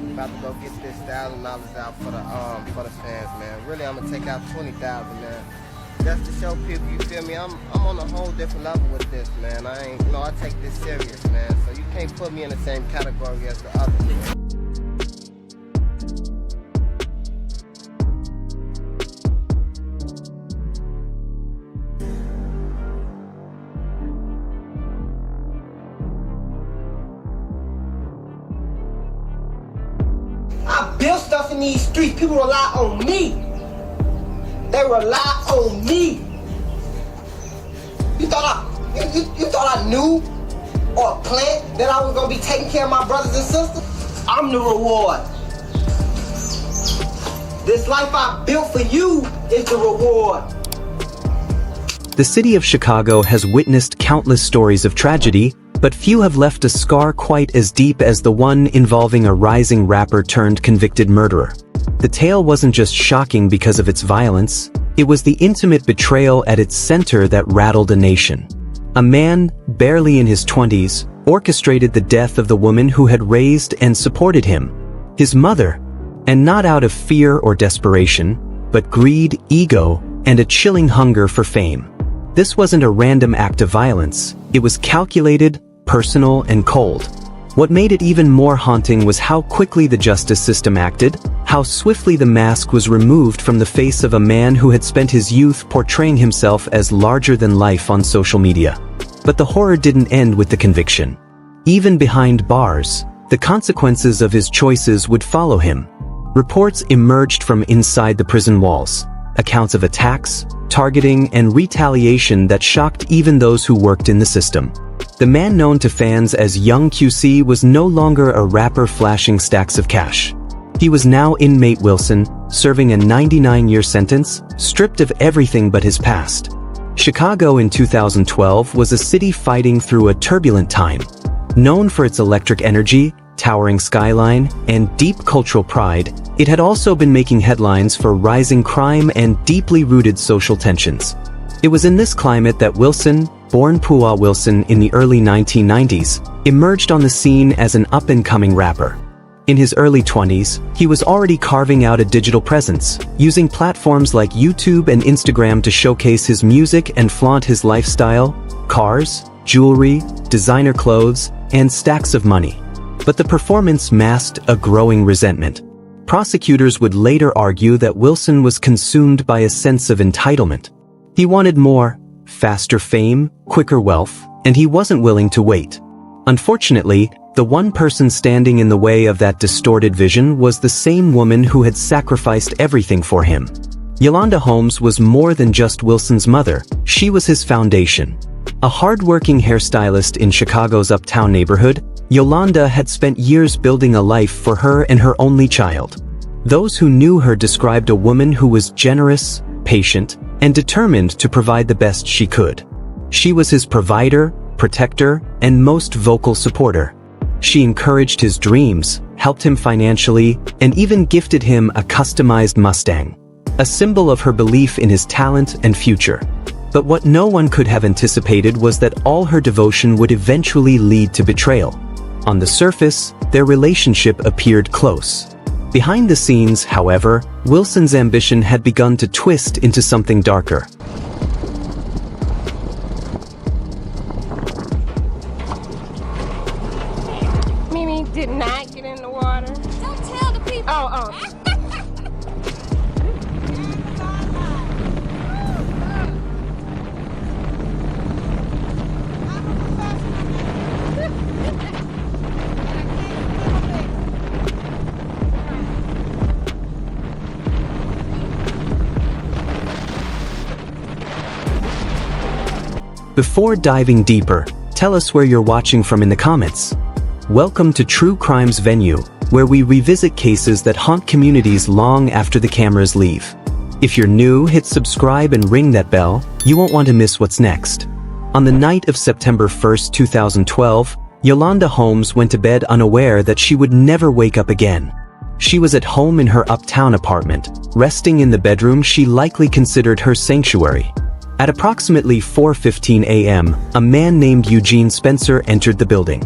About to go get this $1,000 out for the fans, man. Really, I'm gonna take out 20,000, man. Just to show people, you feel me? I'm on a whole different level with this, man. I take this serious, man. So you can't put me in the same category as the others, man. I built stuff in these streets. People rely on me. They rely on me. You thought I knew or planned that I was gonna be taking care of my brothers and sisters? I'm the reward. This life I built for you is the reward. The city of Chicago has witnessed countless stories of tragedy, but few have left a scar quite as deep as the one involving a rising rapper turned convicted murderer. The tale wasn't just shocking because of its violence, it was the intimate betrayal at its center that rattled a nation. A man, barely in his 20s, orchestrated the death of the woman who had raised and supported him, his mother, and not out of fear or desperation, but greed, ego, and a chilling hunger for fame. This wasn't a random act of violence, it was calculated, personal, and cold. What made it even more haunting was how quickly the justice system acted, how swiftly the mask was removed from the face of a man who had spent his youth portraying himself as larger than life on social media. But the horror didn't end with the conviction. Even behind bars, the consequences of his choices would follow him. Reports emerged from inside the prison walls, accounts of attacks, targeting, and retaliation that shocked even those who worked in the system. The man known to fans as Young QC was no longer a rapper flashing stacks of cash. He was now inmate Wilson, serving a 99-year sentence, stripped of everything but his past. Chicago in 2012 was a city fighting through a turbulent time. Known for its electric energy, towering skyline, and deep cultural pride, it had also been making headlines for rising crime and deeply rooted social tensions. It was in this climate that Wilson, born Pua Wilson in the early 1990s, emerged on the scene as an up-and-coming rapper. In his early 20s, he was already carving out a digital presence, using platforms like YouTube and Instagram to showcase his music and flaunt his lifestyle, cars, jewelry, designer clothes, and stacks of money. But the performance masked a growing resentment. Prosecutors would later argue that Wilson was consumed by a sense of entitlement. He wanted more, faster fame, quicker wealth, and he wasn't willing to wait. Unfortunately, the one person standing in the way of that distorted vision was the same woman who had sacrificed everything for him. Yolanda Holmes was more than just Wilson's mother, she was his foundation. A hard-working hairstylist in Chicago's uptown neighborhood, Yolanda had spent years building a life for her and her only child. Those who knew her described a woman who was generous, patient, and determined to provide the best she could. She was his provider, protector, and most vocal supporter. She encouraged his dreams, helped him financially, and even gifted him a customized Mustang, a symbol of her belief in his talent and future. But what no one could have anticipated was that all her devotion would eventually lead to betrayal. On the surface, their relationship appeared close. Behind the scenes, however, Wilson's ambition had begun to twist into something darker. Mimi did not get in the water. Don't tell the people. Oh. Before diving deeper, tell us where you're watching from in the comments. Welcome to True Crimes Venue, where we revisit cases that haunt communities long after the cameras leave. If you're new, hit subscribe and ring that bell, you won't want to miss what's next. On the night of September 1st, 2012, Yolanda Holmes went to bed unaware that she would never wake up again. She was at home in her uptown apartment, resting in the bedroom she likely considered her sanctuary. At approximately 4:15 a.m., a man named Eugene Spencer entered the building.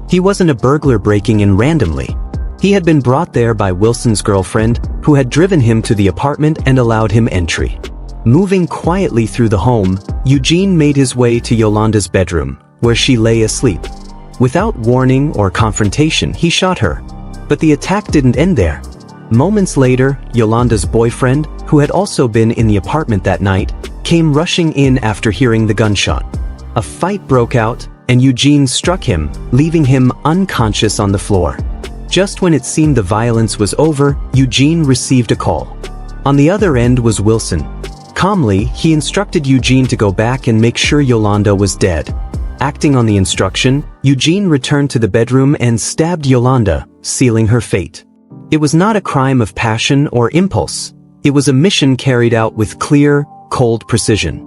He wasn't a burglar breaking in randomly. He had been brought there by Wilson's girlfriend, who had driven him to the apartment and allowed him entry. Moving quietly through the home, Eugene made his way to Yolanda's bedroom, where she lay asleep. Without warning or confrontation, he shot her. But the attack didn't end there. Moments later, Yolanda's boyfriend, who had also been in the apartment that night, came rushing in after hearing the gunshot. A fight broke out, and Eugene struck him, leaving him unconscious on the floor. Just when it seemed the violence was over, Eugene received a call. On the other end was Wilson. Calmly, he instructed Eugene to go back and make sure Yolanda was dead. Acting on the instruction, Eugene returned to the bedroom and stabbed Yolanda, sealing her fate. It was not a crime of passion or impulse. It was a mission carried out with clear, cold precision.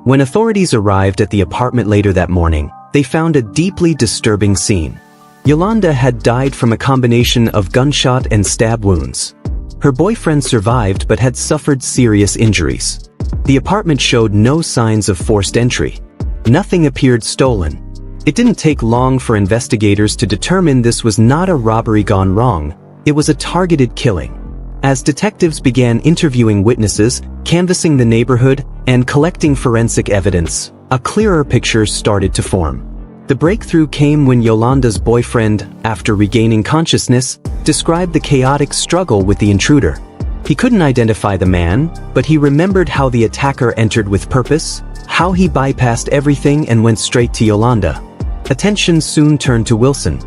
When authorities arrived at the apartment later that morning, they found a deeply disturbing scene. Yolanda had died from a combination of gunshot and stab wounds. Her boyfriend survived but had suffered serious injuries. The apartment showed no signs of forced entry. Nothing appeared stolen. It didn't take long for investigators to determine this was not a robbery gone wrong. It was a targeted killing. As detectives began interviewing witnesses, canvassing the neighborhood, and collecting forensic evidence, a clearer picture started to form. The breakthrough came when Yolanda's boyfriend, after regaining consciousness, described the chaotic struggle with the intruder. He couldn't identify the man, but he remembered how the attacker entered with purpose, how he bypassed everything and went straight to Yolanda. Attention soon turned to Wilson.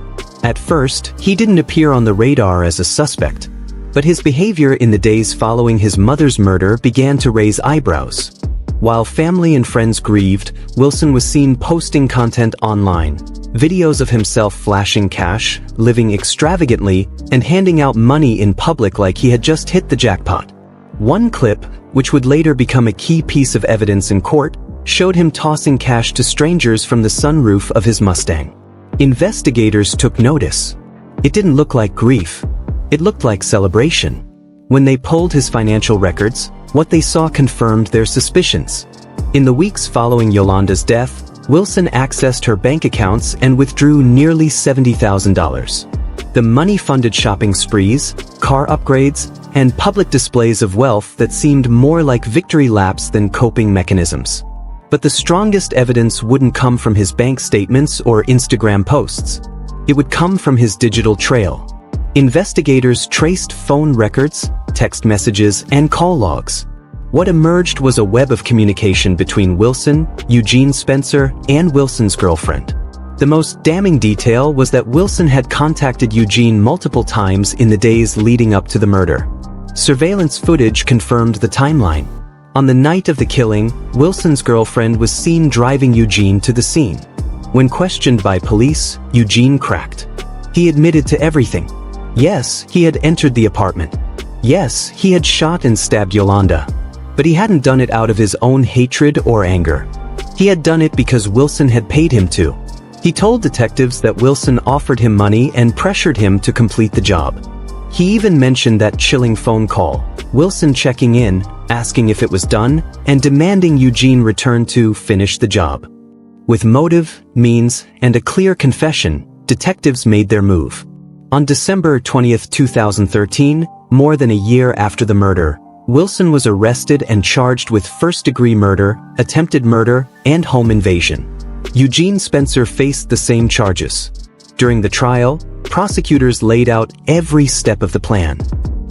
At first, he didn't appear on the radar as a suspect, but his behavior in the days following his mother's murder began to raise eyebrows. While family and friends grieved, Wilson was seen posting content online. Videos of himself flashing cash, living extravagantly, and handing out money in public like he had just hit the jackpot. One clip, which would later become a key piece of evidence in court, showed him tossing cash to strangers from the sunroof of his Mustang. Investigators took notice. It didn't look like grief. It looked like celebration. When they pulled his financial records, what they saw confirmed their suspicions. In the weeks following Yolanda's death, Wilson accessed her bank accounts and withdrew nearly $70,000. The money funded shopping sprees, car upgrades, and public displays of wealth that seemed more like victory laps than coping mechanisms. But the strongest evidence wouldn't come from his bank statements or Instagram posts. It would come from his digital trail. Investigators traced phone records, text messages, and call logs. What emerged was a web of communication between Wilson, Eugene Spencer, and Wilson's girlfriend. The most damning detail was that Wilson had contacted Eugene multiple times in the days leading up to the murder. Surveillance footage confirmed the timeline. On the night of the killing, Wilson's girlfriend was seen driving Eugene to the scene. When questioned by police, Eugene cracked. He admitted to everything. Yes, he had entered the apartment. Yes, he had shot and stabbed Yolanda. But he hadn't done it out of his own hatred or anger. He had done it because Wilson had paid him to. He told detectives that Wilson offered him money and pressured him to complete the job. He even mentioned that chilling phone call, Wilson checking in, asking if it was done, and demanding Eugene return to finish the job. With motive, means, and a clear confession, detectives made their move. On December 20, 2013, more than a year after the murder, Wilson was arrested and charged with first-degree murder, attempted murder, and home invasion. Eugene Spencer faced the same charges. During the trial, prosecutors laid out every step of the plan.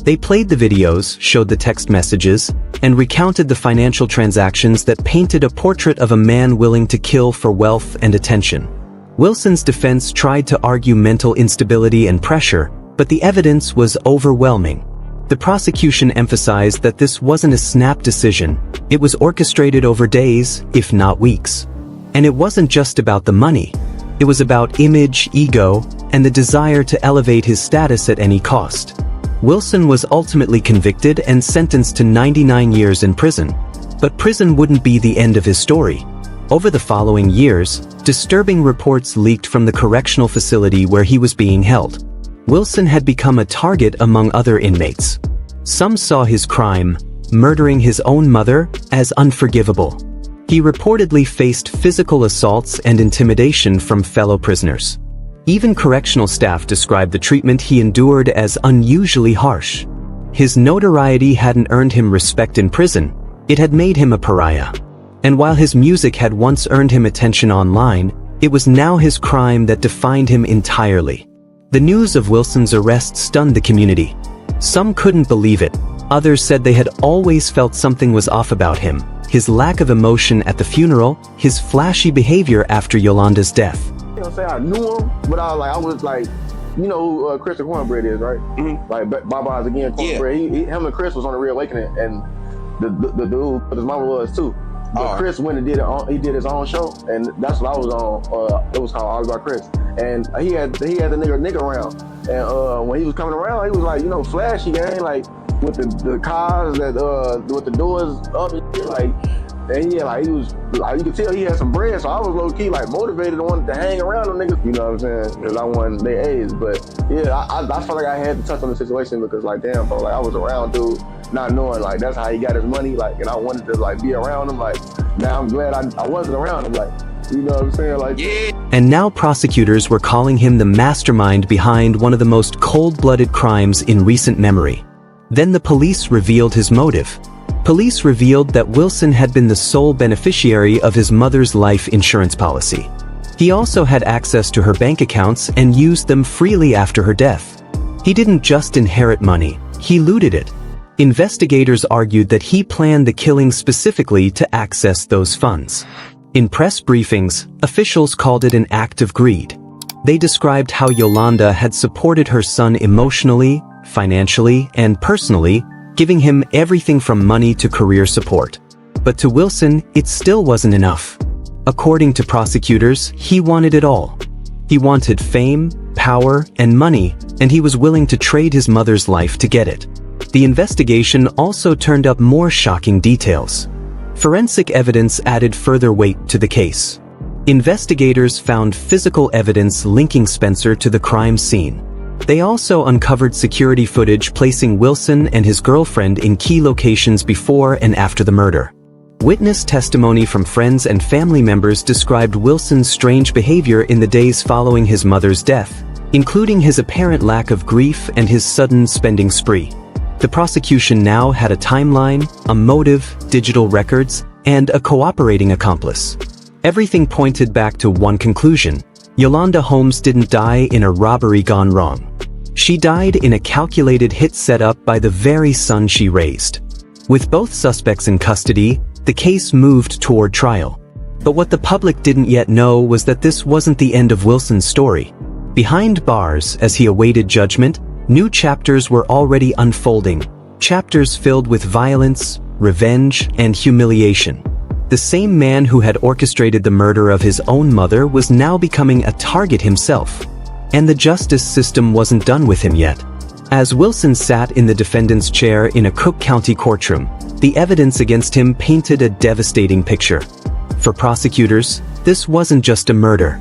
They played the videos, showed the text messages, and recounted the financial transactions that painted a portrait of a man willing to kill for wealth and attention. Wilson's defense tried to argue mental instability and pressure, but the evidence was overwhelming. The prosecution emphasized that this wasn't a snap decision. It was orchestrated over days, if not weeks. And it wasn't just about the money. It was about image, ego, and the desire to elevate his status at any cost. Wilson was ultimately convicted and sentenced to 99 years in prison. But prison wouldn't be the end of his story. Over the following years, disturbing reports leaked from the correctional facility where he was being held. Wilson had become a target among other inmates. Some saw his crime, murdering his own mother, as unforgivable. He reportedly faced physical assaults and intimidation from fellow prisoners. Even correctional staff described the treatment he endured as unusually harsh. His notoriety hadn't earned him respect in prison, it had made him a pariah. And while his music had once earned him attention online, it was now his crime that defined him entirely. The news of Wilson's arrest stunned the community. Some couldn't believe it. Others said they had always felt something was off about him. His lack of emotion at the funeral, his flashy behavior after Yolanda's death. You know what I'm saying? I knew him, but I was like, you know who Chris the Cornbread is, right? Mm-hmm. Like Bob Again Cornbread. Yeah. Him and Chris was on the Reawakening, and the dude, but his mama was too. But Chris went and did his own show, and that's what I was on. It was called All About Chris, and he had the nigga around, and when he was coming around, he was like, you know, flashy, gang, like with the cars that with the doors up and shit, like. And yeah, like he was, like you could tell he had some bread, so I was low key like motivated and wanted to hang around them niggas. You know what I'm saying? Because I wanted their age, but yeah, I felt like I had to touch on the situation because like damn, bro, like I was around dude, not knowing like that's how he got his money, like, and I wanted to like be around him. Like now I'm glad I wasn't around him, like, you know what I'm saying? Like yeah. And now prosecutors were calling him the mastermind behind one of the most cold-blooded crimes in recent memory. Then the police revealed his motive. Police revealed that Wilson had been the sole beneficiary of his mother's life insurance policy. He also had access to her bank accounts and used them freely after her death. He didn't just inherit money, he looted it. Investigators argued that he planned the killing specifically to access those funds. In press briefings, officials called it an act of greed. They described how Yolanda had supported her son emotionally, financially, and personally, giving him everything from money to career support. But to Wilson, it still wasn't enough. According to prosecutors, he wanted it all. He wanted fame, power, and money, and he was willing to trade his mother's life to get it. The investigation also turned up more shocking details. Forensic evidence added further weight to the case. Investigators found physical evidence linking Spencer to the crime scene. They also uncovered security footage placing Wilson and his girlfriend in key locations before and after the murder. Witness testimony from friends and family members described Wilson's strange behavior in the days following his mother's death, including his apparent lack of grief and his sudden spending spree. The prosecution now had a timeline, a motive, digital records, and a cooperating accomplice. Everything pointed back to one conclusion: Yolanda Holmes didn't die in a robbery gone wrong. She died in a calculated hit set up by the very son she raised. With both suspects in custody, the case moved toward trial. But what the public didn't yet know was that this wasn't the end of Wilson's story. Behind bars, as he awaited judgment, new chapters were already unfolding. Chapters filled with violence, revenge, and humiliation. The same man who had orchestrated the murder of his own mother was now becoming a target himself. And the justice system wasn't done with him yet. As Wilson sat in the defendant's chair in a Cook County courtroom, the evidence against him painted a devastating picture. For prosecutors, this wasn't just a murder.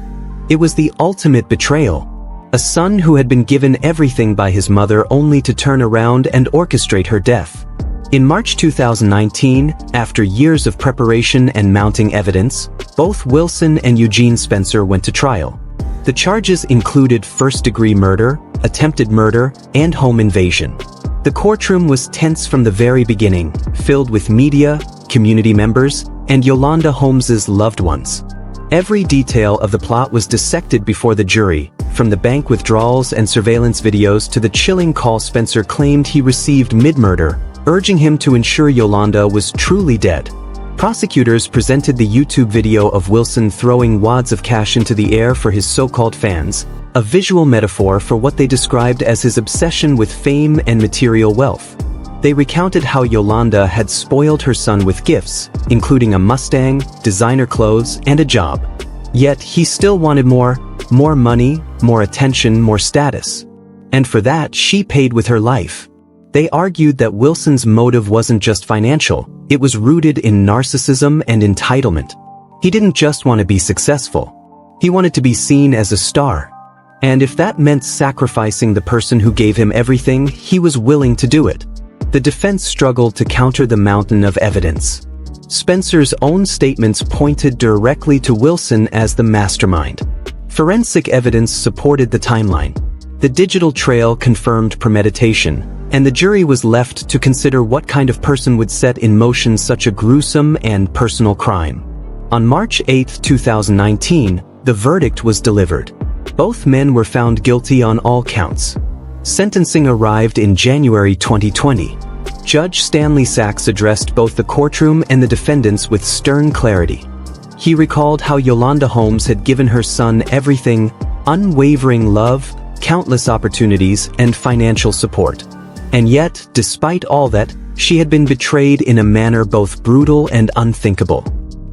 It was the ultimate betrayal. A son who had been given everything by his mother only to turn around and orchestrate her death. In March 2019, after years of preparation and mounting evidence, both Wilson and Eugene Spencer went to trial. The charges included first-degree murder, attempted murder, and home invasion. The courtroom was tense from the very beginning, filled with media, community members, and Yolanda Holmes's loved ones. Every detail of the plot was dissected before the jury, from the bank withdrawals and surveillance videos to the chilling call Spencer claimed he received mid-murder, urging him to ensure Yolanda was truly dead. Prosecutors presented the YouTube video of Wilson throwing wads of cash into the air for his so-called fans, a visual metaphor for what they described as his obsession with fame and material wealth. They recounted how Yolanda had spoiled her son with gifts, including a Mustang, designer clothes, and a job. Yet he still wanted more money, more attention, more status. And for that, she paid with her life. They argued that Wilson's motive wasn't just financial, it was rooted in narcissism and entitlement. He didn't just want to be successful. He wanted to be seen as a star. And if that meant sacrificing the person who gave him everything, he was willing to do it. The defense struggled to counter the mountain of evidence. Spencer's own statements pointed directly to Wilson as the mastermind. Forensic evidence supported the timeline. The digital trail confirmed premeditation, and the jury was left to consider what kind of person would set in motion such a gruesome and personal crime. On March 8, 2019, the verdict was delivered. Both men were found guilty on all counts. Sentencing arrived in January 2020. Judge Stanley Sachs addressed both the courtroom and the defendants with stern clarity. He recalled how Yolanda Holmes had given her son everything: unwavering love, countless opportunities, and financial support. And yet, despite all that, she had been betrayed in a manner both brutal and unthinkable.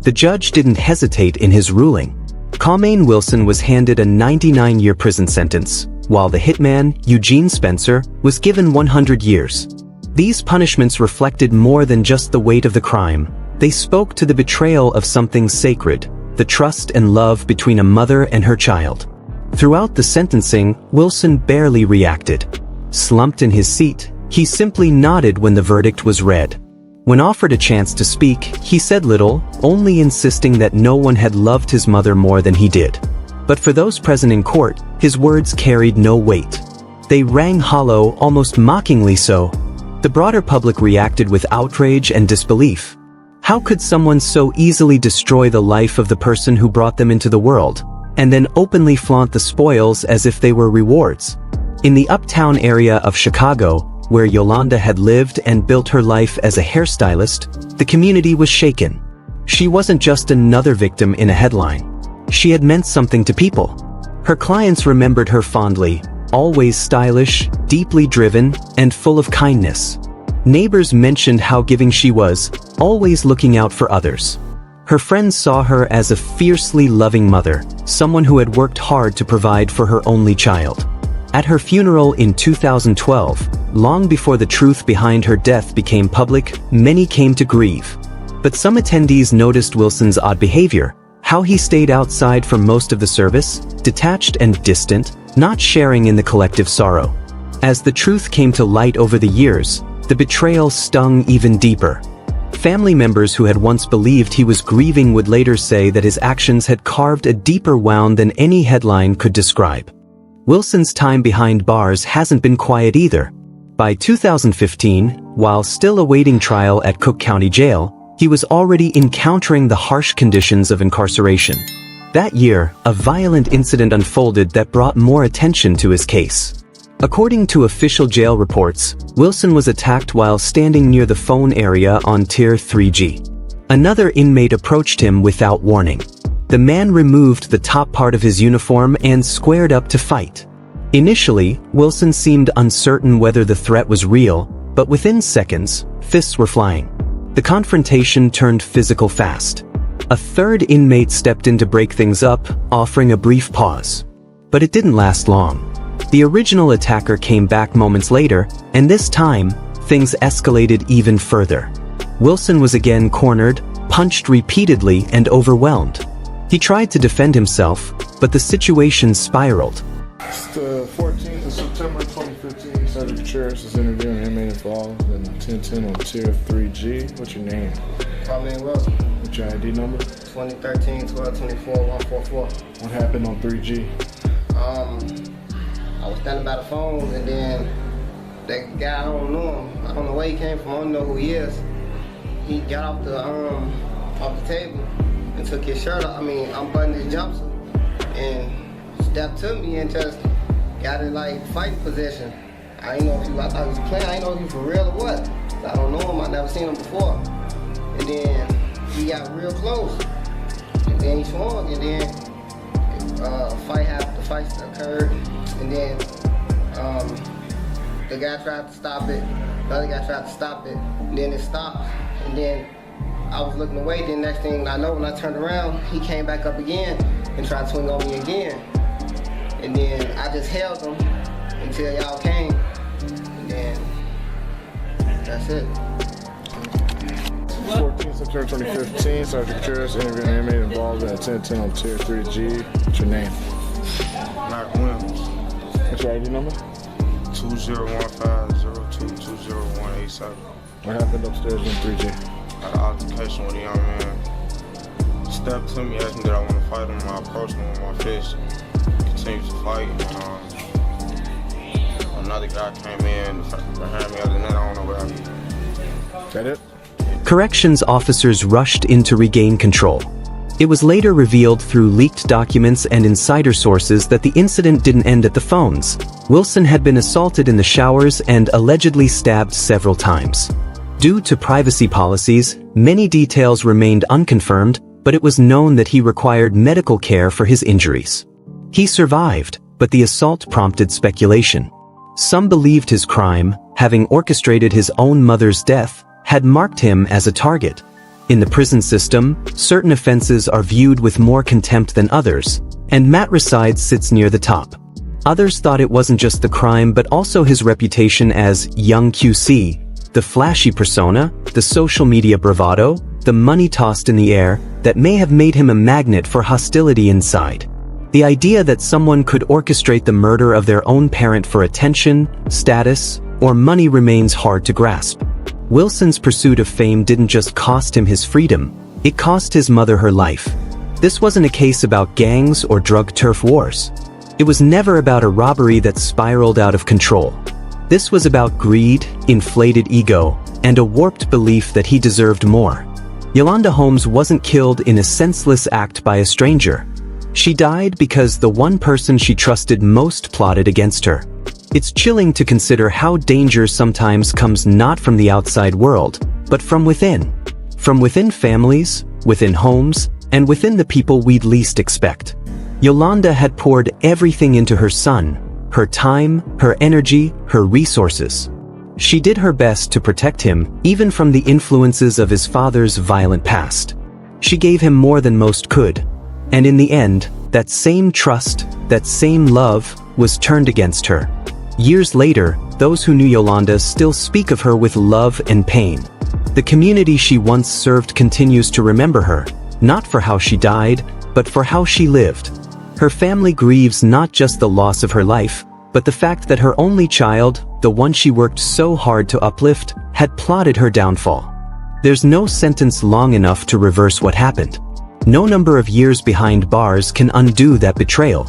The judge didn't hesitate in his ruling. Colmaine Wilson was handed a 99-year prison sentence, while the hitman, Eugene Spencer, was given 100 years. These punishments reflected more than just the weight of the crime. They spoke to the betrayal of something sacred, the trust and love between a mother and her child. Throughout the sentencing, Wilson barely reacted. Slumped in his seat, he simply nodded when the verdict was read. When offered a chance to speak, he said little, only insisting that no one had loved his mother more than he did. But for those present in court, his words carried no weight. They rang hollow, almost mockingly so. The broader public reacted with outrage and disbelief. How could someone so easily destroy the life of the person who brought them into the world, and then openly flaunt the spoils as if they were rewards? In the uptown area of Chicago, where Yolanda had lived and built her life as a hairstylist, the community was shaken. She wasn't just another victim in a headline. She had meant something to people. Her clients remembered her fondly, always stylish, deeply driven, and full of kindness. Neighbors mentioned how giving she was, always looking out for others. Her friends saw her as a fiercely loving mother, someone who had worked hard to provide for her only child. At her funeral in 2012, long before the truth behind her death became public, many came to grieve. But some attendees noticed Wilson's odd behavior, how he stayed outside for most of the service, detached and distant, not sharing in the collective sorrow. As the truth came to light over the years, the betrayal stung even deeper. Family members who had once believed he was grieving would later say that his actions had carved a deeper wound than any headline could describe. Wilson's time behind bars hasn't been quiet either. By 2015, while still awaiting trial at Cook County Jail, he was already encountering the harsh conditions of incarceration. That year, a violent incident unfolded that brought more attention to his case. According to official jail reports, Wilson was attacked while standing near the phone area on Tier 3G. Another inmate approached him without warning. The man removed the top part of his uniform and squared up to fight. Initially, Wilson seemed uncertain whether the threat was real, but within seconds, fists were flying. The confrontation turned physical fast. A third inmate stepped in to break things up, offering a brief pause. But it didn't last long. The original attacker came back moments later, and this time, things escalated even further. Wilson was again cornered, punched repeatedly, and overwhelmed. He tried to defend himself, but the situation spiraled. It's the 14th of September 2015. Sergeant Cherish is interviewing an inmate involved in 1010 on Tier 3G. What's your name? Colmaine Wilson. What's your ID number? 2013 1224 144. What happened on 3G? I was standing by the phone, and then that guy, I don't know him. I don't know where he came from. I don't know who he is. He got off the table and took his shirt off. Unbuttoned his jumpsuit and stepped to me and just got in like fighting position. I didn't know if I thought he was playing. I didn't know if he was for real or what. I don't know him. I never seen him before. And then he got real close. And then he swung, and then the fight occurred. And then the guy tried to stop it. The other guy tried to stop it. And then it stopped. And then I was looking away. Then next thing I know, when I turned around, he came back up again and tried to swing on me again. And then I just held him until y'all came. And then that's it. 14th September 2015. Sergeant Cherish interviewing an inmate involved in a 1010 on Tier 3G. What's your name? Mark Williams. What's your ID number? 201502202187. What happened upstairs on 3G? Had an altercation with a young man. Stepped to me, asked me that I want to fight him. I approached him with my fist. continued to fight. Another guy came in behind me. Other than that, I don't know what happened. Is that it? Corrections officers rushed in to regain control. It was later revealed through leaked documents and insider sources that the incident didn't end at the phones. Wilson had been assaulted in the showers and allegedly stabbed several times. Due to privacy policies, many details remained unconfirmed, but it was known that he required medical care for his injuries. He survived, but the assault prompted speculation. Some believed his crime, having orchestrated his own mother's death, had marked him as a target. In the prison system, certain offenses are viewed with more contempt than others, and matricide sits near the top. Others thought it wasn't just the crime but also his reputation as young QC, the flashy persona, the social media bravado, the money tossed in the air, that may have made him a magnet for hostility inside. The idea that someone could orchestrate the murder of their own parent for attention, status, or money remains hard to grasp. Wilson's pursuit of fame didn't just cost him his freedom, it cost his mother her life. This wasn't a case about gangs or drug turf wars. It was never about a robbery that spiraled out of control. This was about greed, inflated ego, and a warped belief that he deserved more. Yolanda Holmes wasn't killed in a senseless act by a stranger. She died because the one person she trusted most plotted against her. It's chilling to consider how danger sometimes comes not from the outside world, but from within. From within families, within homes, and within the people we'd least expect. Yolanda had poured everything into her son, her time, her energy, her resources. She did her best to protect him, even from the influences of his father's violent past. She gave him more than most could. And in the end, that same trust, that same love, was turned against her. Years later, those who knew Yolanda still speak of her with love and pain. The community she once served continues to remember her, not for how she died, but for how she lived. Her family grieves not just the loss of her life, but the fact that her only child, the one she worked so hard to uplift, had plotted her downfall. There's no sentence long enough to reverse what happened. No number of years behind bars can undo that betrayal.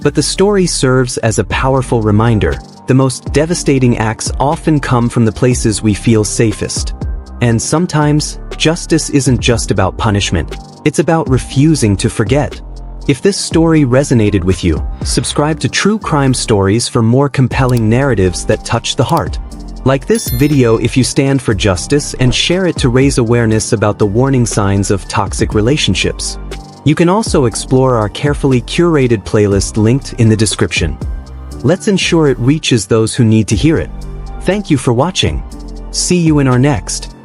But the story serves as a powerful reminder. The most devastating acts often come from the places we feel safest. And sometimes, justice isn't just about punishment. It's about refusing to forget. If this story resonated with you, subscribe to True Crime Stories for more compelling narratives that touch the heart. Like this video if you stand for justice and share it to raise awareness about the warning signs of toxic relationships. You can also explore our carefully curated playlist linked in the description. Let's ensure it reaches those who need to hear it. Thank you for watching. See you in our next